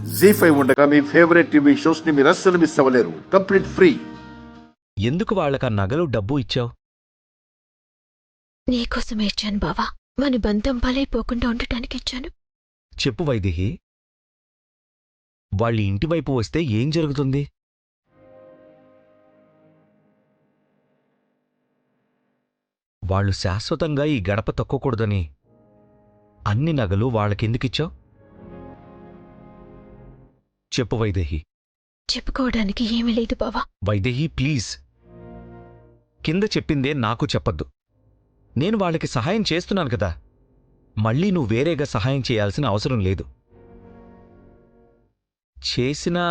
జీ5 ఉండగా మీ favourite TV shows ని మీరు అస్సలు మిస్ అవ్వలేరు. Complete free. ఎందుకు వాళ్ళకా నగలు డబ్బు ఇచ్చావు? నీకోసం ఇచ్చాను బావా. మన బంధం బలైపోకుండా ఉండటానికి ఇచ్చాను. చెప్పు వైదేహి, వాళ్ళ ఇంటివైపు వస్తే ఏం జరుగుతుంది? వాళ్ళు శాశ్వతంగా ఈ గడప తొక్కకూడదని అన్ని నగలు వాళ్ళకెందుకిచ్చావు? చెప్పు వైదేహి. చెప్పుకోవడానికి ఏమీ లేదు బావా. వైదేహి ప్లీజ్, కింద చెప్పిందే నాకు చెప్పద్దు. నేను వాళ్ళకి సహాయం చేస్తున్నాను కదా, మళ్ళీ నువ్వు వేరేగా సహాయం చేయాల్సిన అవసరం లేదు. చేసినా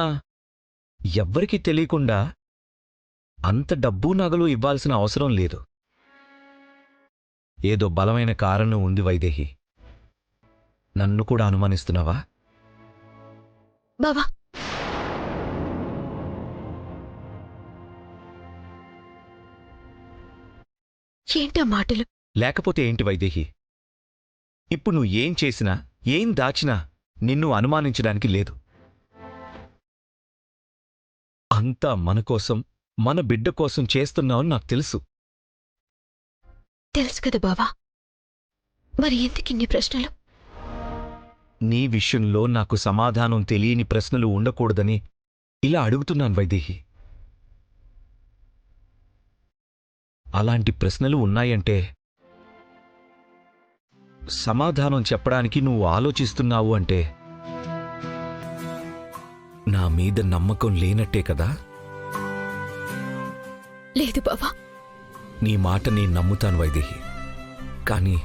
ఎవ్వరికీ తెలియకుండా అంత డబ్బు నగలు ఇవ్వాల్సిన అవసరం లేదు. ఏదో బలమైన కారణం ఉంది వైదేహి. నన్ను కూడా అనుమానిస్తున్నావా? బావా, ఏంటా మాటలు? లేకపోతే ఏంటి వైదేహి? ఇప్పుడు నువ్వు ఏం చేసినా, ఏం దాచినా నిన్ను అనుమానించడానికి లేదు. అంతా మనకోసం, మన బిడ్డ కోసం చేస్తున్నావని నాకు తెలుసు. తెలుసు కదా బావా, మరి ఎందుకిన్ని ప్రశ్నలు? నీ విషయంలో నాకు సమాధానం తెలియని ప్రశ్నలు ఉండకూడదని ఇలా అడుగుతున్నాను వైదేహి. అలాంటి ప్రశ్నలు ఉన్నాయంటే సమాధానం చెప్పడానికి నువ్వు ఆలోచిస్తున్నావు అంటే నా మీద నమ్మకం లేనట్టే కదా? లేదు బావా. నీ మాట నేను నమ్ముతాను వైదేహి, కానీ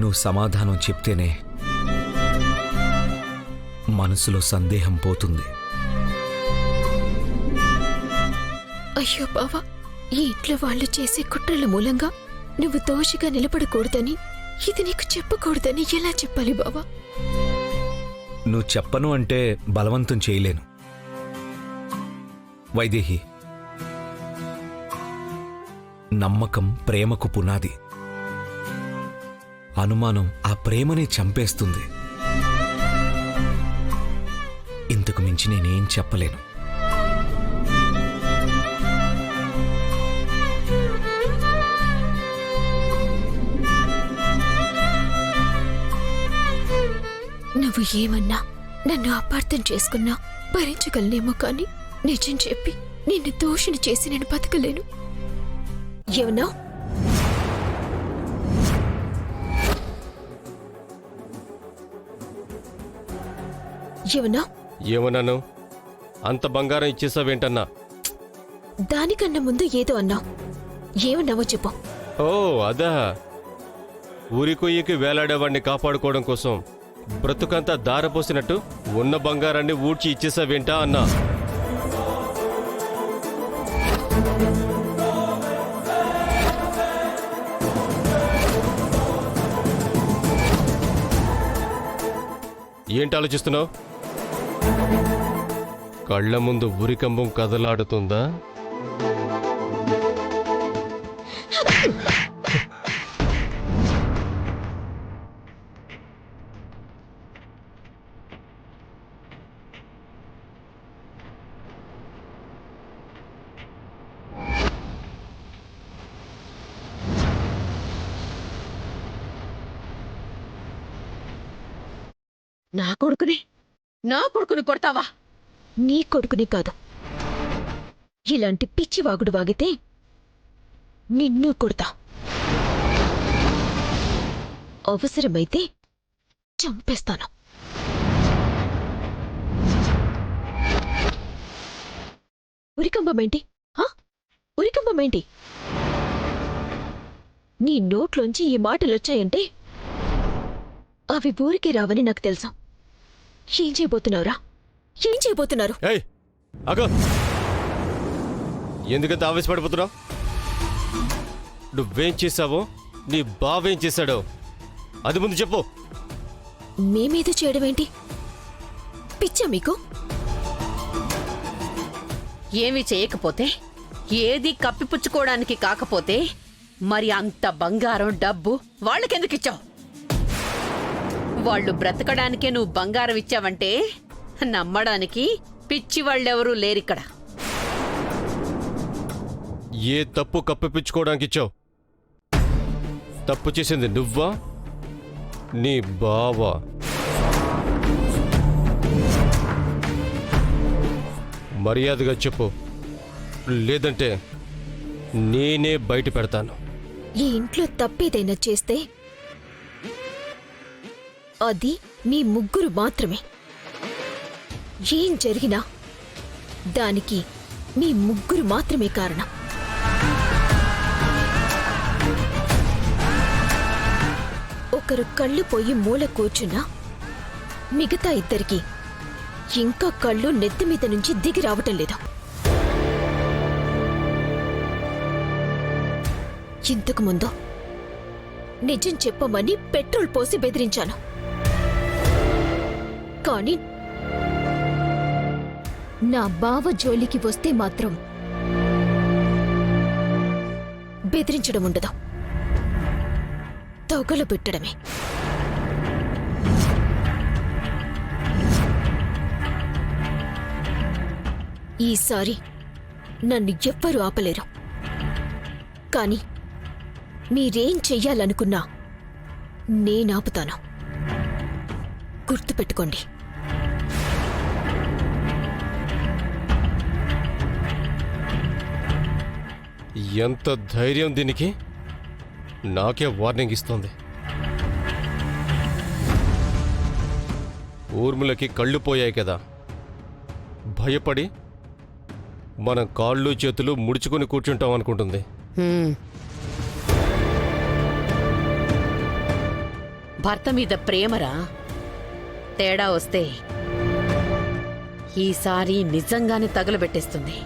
నువ్వు సమాధానం చెప్తేనే మనసులో సందేహం పోతుంది. అయ్యో బావా, ఈ ఇంట్లో వాళ్ళు చేసే కుట్రల మూలంగా నువ్వు దోషిగా నిలబడకూడదని, ఇది నీకు చెప్పకూడదని ఎలా చెప్పాలి బావా? నువ్వు చెప్పను అంటే బలవంతం చేయలేను వైదేహి. నమ్మకం ప్రేమకు పునాది. అనుమానం ఆ ప్రేమనే చంపేస్తుంది. ఇంతకు మించి నేనేం చెప్పలేను. నువ్వు ఏమన్నా, నన్ను అపార్థం చేసుకున్నా భరించగలనేమో, కానీ నిజం చెప్పి నిన్ను దోషిని చేసి నేను బతకలేను. ఏమన్నా? ఏమన్నాను? అంత బంగారం ఇచ్చేసావేంటన్నా? దానికన్నా ముందు ఏదో అన్నావు. ఏమన్నావో చెప్పు. ఓ అదా, ఊరి కొయ్యకి వేలాడేవాడిని కాపాడుకోవడం కోసం బ్రతుకంతా దారపోసినట్టు ఉన్న బంగారాన్ని ఊడ్చి ఇచ్చేసావేంటా అన్నా? ఏంటి ఆలోచిస్తున్నావు? కళ్ల ముందు ఉరికంబం కదలాడుతుందా? నా కొడుకుని కొడతావా? నీ కొడుకుని కాదు. ఇలాంటి పిచ్చి వాగుడు వాగితే నిన్ను కొడతా. అవసరమైతే చంపేస్తాను. ఉరికంబమేంటి? ఉరికంబమేంటి? నీ నోట్లోంచి ఈ మాటలొచ్చాయంటే అవి ఊరికి రావని నాకు తెలుసు. ఏం చేయబోతున్నావురా? ఏం చేయబోతున్నారు? ఎందుకంత ఆవేశపడిపోతున్నావు? నువ్వేం చేశావో, నీ బావేం చేశాడో అది ముందు చెప్పు. మేమేదో చేయడమేంటి? పిచ్చా మీకు? ఏమీ చేయకపోతే, ఏది కప్పిపుచ్చుకోవడానికి కాకపోతే మరి అంత బంగారం డబ్బు వాళ్ళకెందుకిచ్చావు? వాళ్ళు బ్రతకడానికే నువ్వు బంగారం ఇచ్చావంటే నమ్మడానికి పిచ్చి వాళ్ళెవరూ లేరిక్కడ. ఏ తప్పు కప్పిపుచ్చుకోవడానికి ఇచ్చావు? తప్పు చేసింది నువ్వా, నీ బావా? మర్యాదగా చెప్పు, లేదంటే నేనే బయట పెడతాను. ఈ ఇంట్లో తప్పేదైనా చేస్తే అది మీ ముగ్గురు మాత్రమే. ఏం జరిగినా దానికి మీ ముగ్గురు మాత్రమే కారణం. ఒకరు కళ్ళు పోయి మూల కూర్చున్నా మిగతా ఇద్దరికి ఇంకా కళ్ళు నెత్తి మీద నుంచి దిగి రావటం లేదు. ఇంతకు ముందు నిజం చెప్పమని పెట్రోల్ పోసి బెదిరించాను. కానీ నా బావ జోలికి వస్తే మాత్రం బెదిరించడం ఉండదు, తొగలుపెట్టడమే. ఈసారి నన్ను ఎవ్వరూ ఆపలేరు. కానీ మీరేం చెయ్యాలనుకున్నా నేనాపుతాను. గుర్తుపెట్టుకోండి. ఎంత ధైర్యం దీనికి! నాకే వార్నింగ్ ఇస్తోంది. ఊర్మిళకి కళ్ళు పోయాయి కదా, భయపడి మనం కాళ్ళు చేతులు ముడుచుకుని కూర్చుంటాం అనుకుంటుంది. భర్త మీద ప్రేమరా, తేడా వస్తే ఈసారి నిజంగానే తగులబెట్టేస్తుంది.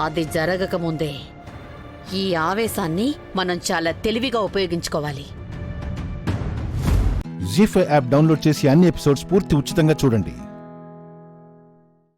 అది జరగకముందే ఈ ఆవేశాన్ని మనం చాలా తెలివిగా ఉపయోగించుకోవాలి. జీ5 యాప్ డౌన్లోడ్ చేసి అన్ని ఎపిసోడ్స్ పూర్తి ఉచితంగా చూడండి.